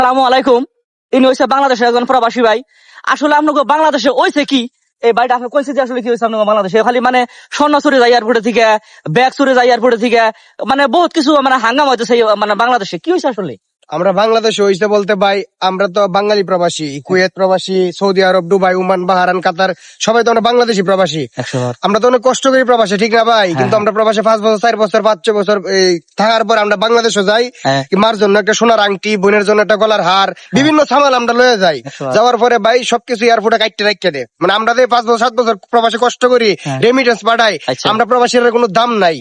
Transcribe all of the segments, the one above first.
আসসালামু আলাইকুম। ইনি হচ্ছে বাংলাদেশের একজন প্রবাসী ভাই। আসলে আপনাকে বাংলাদেশে হয়েছে কি এই বাড়িটা আপনি কইছে যে আসলে কি হয়েছে আপনাকে বাংলাদেশে খালি মানে স্বর্ণ চুরি যায় এয়ারপোর্টে থেকে, ব্যাগ চুরি যায় এয়ারপোর্টে থেকে, মানে বহুত কিছু মানে হাঙ্গামা হইতেছে মানে বাংলাদেশে কি হয়েছে আসলে? আমরা বাংলাদেশে হইছে বলতে ভাই, আমরা তো বাঙালি প্রবাসী, কুয়েত প্রবাসী, সৌদি আরব, দুবাই, ওমান, বাহারান, কাতার, সবাই তো আমরা বাংলাদেশি প্রবাসী। 100 আমরা তো অনেক কষ্ট করি প্রবাসী, ঠিক না ভাই? কিন্তু আমরা প্রবাসে 5 বছর, 4 বছর, 5-6 বছর থাকার পর আমরা বাংলাদেশে যাই। মার জন্য একটা সোনার আংটি, বোনের জন্য একটা গলার হার, বিভিন্ন সামাল আমরা লয়ে যাই। যাওয়ার পরে ভাই সবকিছু এয়ারপোর্টে কাটতে রাখতে দেয়। মানে আমরা 5 বছর 7 বছর প্রবাসে কষ্ট করি, রেমিটেন্স পাঠাই, আমরা প্রবাসীর কোনো দাম নাই।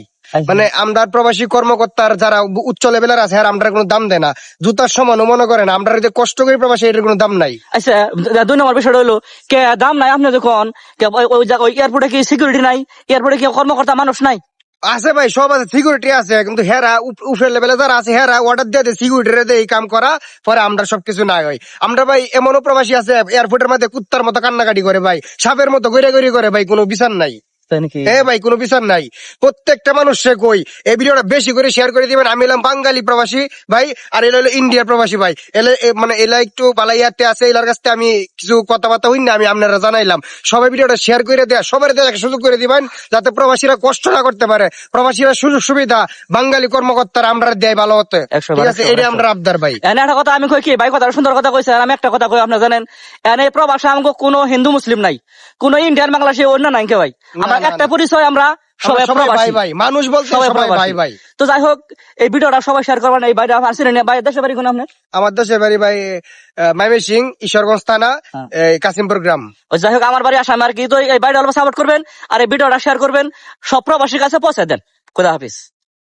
মানে আমরা প্রবাসী কর্মকর্তার যারা উচ্চ লেভেলের আছে, আর আমরা কোনো দাম দেয় না, জুতার সমানও মনে করেন। আমরা যে কষ্ট করি প্রবাসী, এটার কোনো দাম নাই। আচ্ছা, 2 নম্বর বিষয়টা হলো কে দাম নাই আপনি যখন ওই এয়ারপোর্টে কি সিকিউরিটি নাই, এয়ারপোর্টে কি কর্মকর্তা মানুষ নাই? আছে ভাই, সব আছে, সিকিউরিটি আছে, কিন্তু হেরা উপরের লেভেলে যারা আছে হেরা অর্ডার দিয়ে দেয় সিকিউরিটি রে এই কাম করা, পরে আমরা সবকিছু না হয়। আমরা ভাই এমনও প্রবাসী আছে এয়ারপোর্টের মধ্যে কুত্তার মতো কান্নাকাটি করে ভাই, সাপের মতো গড়ে করে ভাই, কোনো বিচার নাই। হ্যাঁ ভাই, কোনো বিচার নাই। প্রত্যেকটা মানুষ সে কই এই ভিডিওটা বেশি করে শেয়ার করে দিবেন। আমি এলাম বাঙালি প্রবাসী ভাই, আর এলা হলো ইন্ডিয়ার প্রবাসী ভাই। মানে এলা একটু বালাইয়াতে আছে, এলার কাছ থেকে আমি কিছু কথাবার্তা হই না, আমি আপনারা জানাইলাম। সবাই ভিডিওটা শেয়ার করে দেয়া, সবার দেওয়ার সুযোগ করে দিবেন, যাতে প্রবাসীরা কষ্ট না করতে পারে। প্রবাসীরা সুযোগ সুবিধা বাঙালি কর্মকর্তারা আমরা দেয় ভালো হতে, ঠিক আছে? এটা আমরা আবদার ভাই। একটা কথা আমি কই কি ভাই, কথা সুন্দর কথা কইছে। আমি একটা কথা কই, আপনারা জানেন এনে প্রবাসে আমাকে কোনো হিন্দু মুসলিম নাই, কোনো ইন্ডিয়ান বাংলাদেশি অন্য নাই কে ভাই। আমরা একটা পরিচয়, আমরা সবাই প্রবাসী ভাই, মানুষ বলতে সবাই ভাই ভাই। তো যাই হোক, এই ভিডিওটা সবাই শেয়ার করবেন। এই বাড়িটা আসছিলেন ভাই, দেশের বাড়ি কোন আপনার? আমার দেশের বাড়ি ভাই ময়মনসিংহ, ঈশ্বরগঞ্জ থানা, কাশিমপুর গ্রাম। যাই হোক, আমার বাড়ি আসাম আর কি। তো এই বাড়িটা অল্প সাপোর্ট করবেন আর এই ভিডিওটা শেয়ার করবেন, সব প্রবাসীর কাছে পৌঁছে দেন। খোদা হাফিজ।